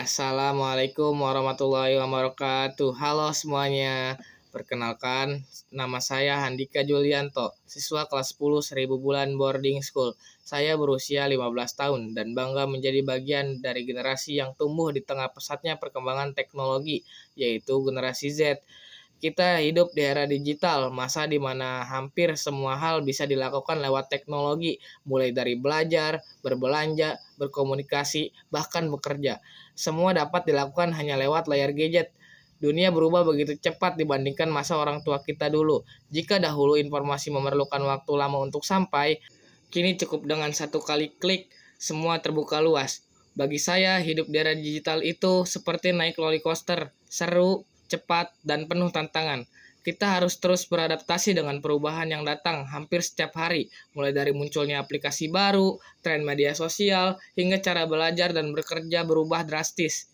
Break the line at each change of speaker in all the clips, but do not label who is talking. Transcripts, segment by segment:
Assalamualaikum warahmatullahi wabarakatuh. Halo semuanya. Perkenalkan, nama saya Handika Julianto, siswa kelas 10 Seribu Bulan Boarding School. Saya berusia 15 tahun dan bangga menjadi bagian dari generasi yang tumbuh di tengah pesatnya perkembangan teknologi, yaitu generasi Z. Kita hidup di era digital, masa di mana hampir semua hal bisa dilakukan lewat teknologi, mulai dari belajar, berbelanja, berkomunikasi, bahkan bekerja. Semua dapat dilakukan hanya lewat layar gadget. Dunia berubah begitu cepat dibandingkan masa orang tua kita dulu. Jika dahulu informasi memerlukan waktu lama untuk sampai, kini cukup dengan satu kali klik, semua terbuka luas. Bagi saya, hidup di era digital itu seperti naik roller coaster, seru, cepat, dan penuh tantangan. Kita harus terus beradaptasi dengan perubahan yang datang hampir setiap hari, mulai dari munculnya aplikasi baru, tren media sosial, hingga cara belajar dan bekerja berubah drastis.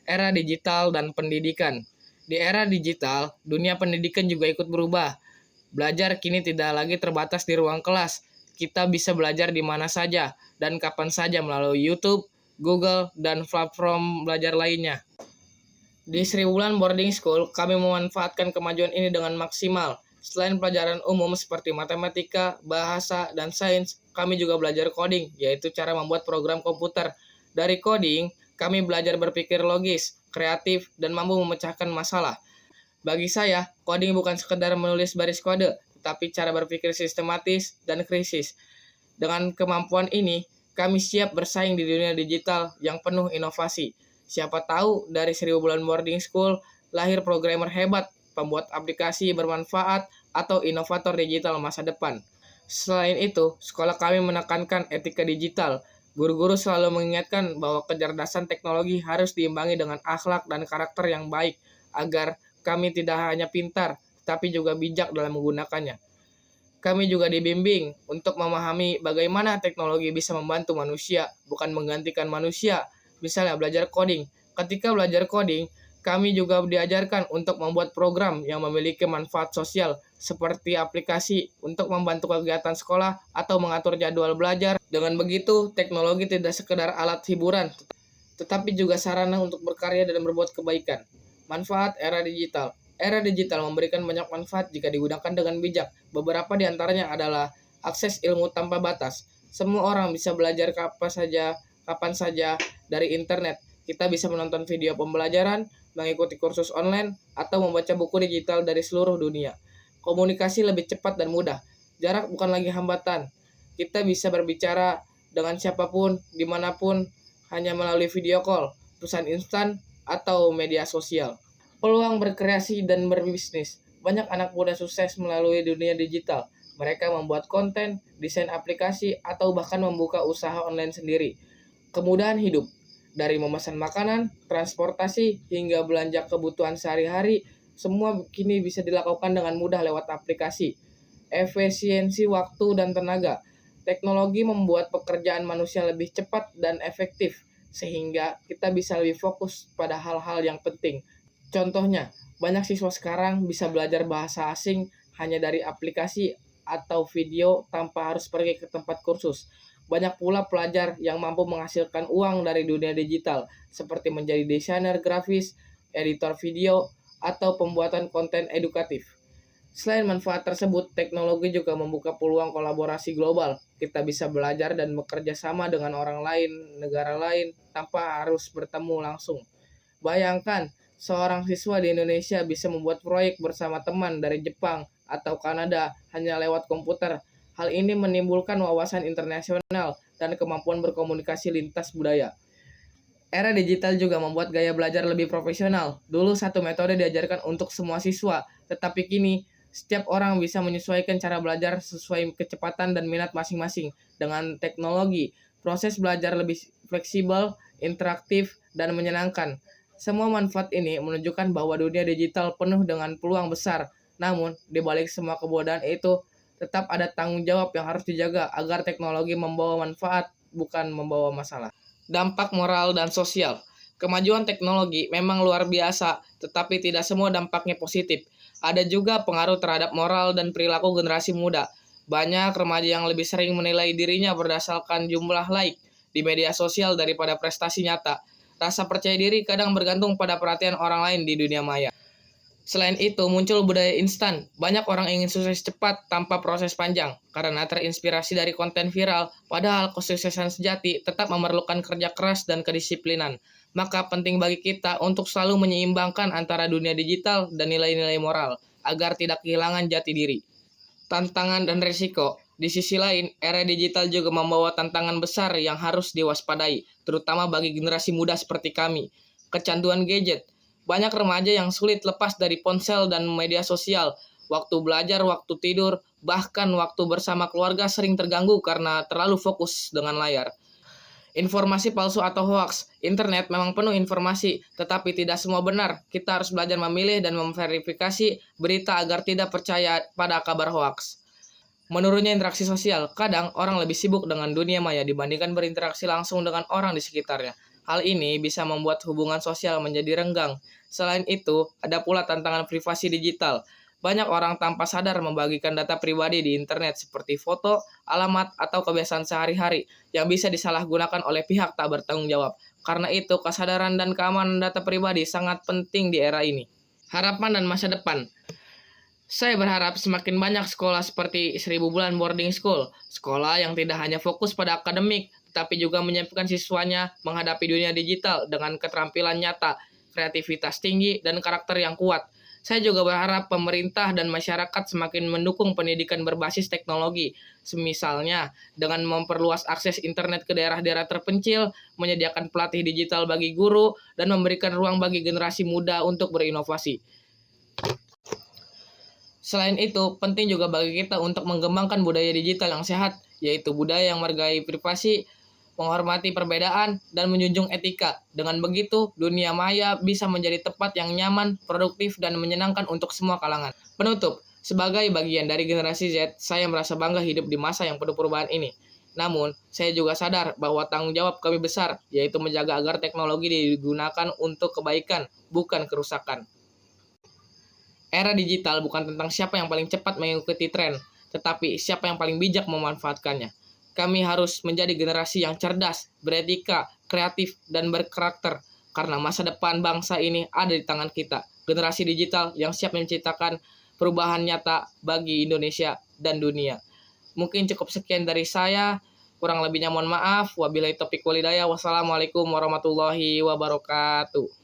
Era digital dan pendidikan. Di era digital, dunia pendidikan juga ikut berubah. Belajar kini tidak lagi terbatas di ruang kelas. Kita bisa belajar di mana saja dan kapan saja melalui YouTube, Google, dan platform belajar lainnya. Di Seribu Bulan Boarding School, kami memanfaatkan kemajuan ini dengan maksimal. Selain pelajaran umum seperti matematika, bahasa, dan sains, kami juga belajar coding, yaitu cara membuat program komputer. Dari coding, kami belajar berpikir logis, kreatif, dan mampu memecahkan masalah. Bagi saya, coding bukan sekedar menulis baris kode, tetapi cara berpikir sistematis dan krisis. Dengan kemampuan ini, kami siap bersaing di dunia digital yang penuh inovasi. Siapa tahu dari Seribu Bulan Boarding School lahir programmer hebat, pembuat aplikasi bermanfaat, atau inovator digital masa depan. Selain itu, sekolah kami menekankan etika digital. Guru-guru selalu mengingatkan bahwa kecerdasan teknologi harus diimbangi dengan akhlak dan karakter yang baik, agar kami tidak hanya pintar, tapi juga bijak dalam menggunakannya. Kami juga dibimbing untuk memahami bagaimana teknologi bisa membantu manusia, bukan menggantikan manusia. Misalnya belajar coding. Ketika belajar coding, kami juga diajarkan untuk membuat program yang memiliki manfaat sosial, seperti aplikasi untuk membantu kegiatan sekolah atau mengatur jadwal belajar. Dengan begitu, teknologi tidak sekedar alat hiburan, tetapi juga sarana untuk berkarya dan berbuat kebaikan. Manfaat era digital. Era digital memberikan banyak manfaat jika digunakan dengan bijak. Beberapa di antaranya adalah akses ilmu tanpa batas. Semua orang bisa belajar kapan saja dari internet. Kita bisa menonton video pembelajaran, mengikuti kursus online, atau membaca buku digital dari seluruh dunia. Komunikasi lebih cepat dan mudah. Jarak bukan lagi hambatan. Kita bisa berbicara dengan siapapun, dimanapun, hanya melalui video call, pesan instan, atau media sosial. Peluang berkreasi dan berbisnis. Banyak anak muda sukses melalui dunia digital. Mereka membuat konten, desain aplikasi, atau bahkan membuka usaha online sendiri. Kemudahan hidup, dari memesan makanan, transportasi, hingga belanja kebutuhan sehari-hari, semua kini bisa dilakukan dengan mudah lewat aplikasi. Efisiensi waktu dan tenaga. Teknologi membuat pekerjaan manusia lebih cepat dan efektif, sehingga kita bisa lebih fokus pada hal-hal yang penting. Contohnya, banyak siswa sekarang bisa belajar bahasa asing hanya dari aplikasi atau video tanpa harus pergi ke tempat kursus. Banyak pula pelajar yang mampu menghasilkan uang dari dunia digital, seperti menjadi desainer grafis, editor video, atau pembuatan konten edukatif. Selain manfaat tersebut, teknologi juga membuka peluang kolaborasi global. Kita bisa belajar dan bekerja sama dengan orang lain, negara lain, tanpa harus bertemu langsung. Bayangkan, seorang siswa di Indonesia bisa membuat proyek bersama teman dari Jepang atau Kanada hanya lewat komputer. Hal ini menimbulkan wawasan internasional dan kemampuan berkomunikasi lintas budaya. Era digital juga membuat gaya belajar lebih profesional. Dulu satu metode diajarkan untuk semua siswa, tetapi kini setiap orang bisa menyesuaikan cara belajar sesuai kecepatan dan minat masing-masing. Dengan teknologi, proses belajar lebih fleksibel, interaktif, dan menyenangkan. Semua manfaat ini menunjukkan bahwa dunia digital penuh dengan peluang besar. Namun, di balik semua kebodohan itu, tetap ada tanggung jawab yang harus dijaga agar teknologi membawa manfaat, bukan membawa masalah. Dampak moral dan sosial. Kemajuan teknologi memang luar biasa, tetapi tidak semua dampaknya positif. Ada juga pengaruh terhadap moral dan perilaku generasi muda. Banyak remaja yang lebih sering menilai dirinya berdasarkan jumlah like di media sosial daripada prestasi nyata. Rasa percaya diri kadang bergantung pada perhatian orang lain di dunia maya. Selain itu, muncul budaya instan. Banyak orang ingin sukses cepat tanpa proses panjang karena terinspirasi dari konten viral, padahal kesuksesan sejati tetap memerlukan kerja keras dan kedisiplinan. Maka penting bagi kita untuk selalu menyeimbangkan antara dunia digital dan nilai-nilai moral agar tidak kehilangan jati diri. Tantangan dan risiko. Di sisi lain, era digital juga membawa tantangan besar yang harus diwaspadai, terutama bagi generasi muda seperti kami. Kecanduan gadget. Banyak remaja yang sulit lepas dari ponsel dan media sosial. Waktu belajar, waktu tidur, bahkan waktu bersama keluarga sering terganggu karena terlalu fokus dengan layar. Informasi palsu atau hoaks. Internet memang penuh informasi, tetapi tidak semua benar. Kita harus belajar memilih dan memverifikasi berita agar tidak percaya pada kabar hoaks. Menurunnya interaksi sosial, kadang orang lebih sibuk dengan dunia maya dibandingkan berinteraksi langsung dengan orang di sekitarnya. Hal ini bisa membuat hubungan sosial menjadi renggang. Selain itu, ada pula tantangan privasi digital. Banyak orang tanpa sadar membagikan data pribadi di internet seperti foto, alamat, atau kebiasaan sehari-hari yang bisa disalahgunakan oleh pihak tak bertanggung jawab. Karena itu, kesadaran dan keamanan data pribadi sangat penting di era ini. Harapan dan masa depan. Saya berharap semakin banyak sekolah seperti 1000 Bulan Boarding School, sekolah yang tidak hanya fokus pada akademik, tetapi juga menyiapkan siswanya menghadapi dunia digital dengan keterampilan nyata, kreativitas tinggi, dan karakter yang kuat. Saya juga berharap pemerintah dan masyarakat semakin mendukung pendidikan berbasis teknologi, semisalnya dengan memperluas akses internet ke daerah-daerah terpencil, menyediakan pelatih digital bagi guru, dan memberikan ruang bagi generasi muda untuk berinovasi. Selain itu, penting juga bagi kita untuk mengembangkan budaya digital yang sehat, yaitu budaya yang menghargai privasi, menghormati perbedaan, dan menjunjung etika. Dengan begitu, dunia maya bisa menjadi tempat yang nyaman, produktif, dan menyenangkan untuk semua kalangan. Penutup, sebagai bagian dari generasi Z, saya merasa bangga hidup di masa yang penuh perubahan ini. Namun, saya juga sadar bahwa tanggung jawab kami besar, yaitu menjaga agar teknologi digunakan untuk kebaikan, bukan kerusakan. Era digital bukan tentang siapa yang paling cepat mengikuti tren, tetapi siapa yang paling bijak memanfaatkannya. Kami harus menjadi generasi yang cerdas, beretika, kreatif, dan berkarakter, karena masa depan bangsa ini ada di tangan kita. Generasi digital yang siap menciptakan perubahan nyata bagi Indonesia dan dunia. Mungkin cukup sekian dari saya, kurang lebihnya mohon maaf. Wabillahi taufiq walhidayah. Wassalamualaikum warahmatullahi wabarakatuh.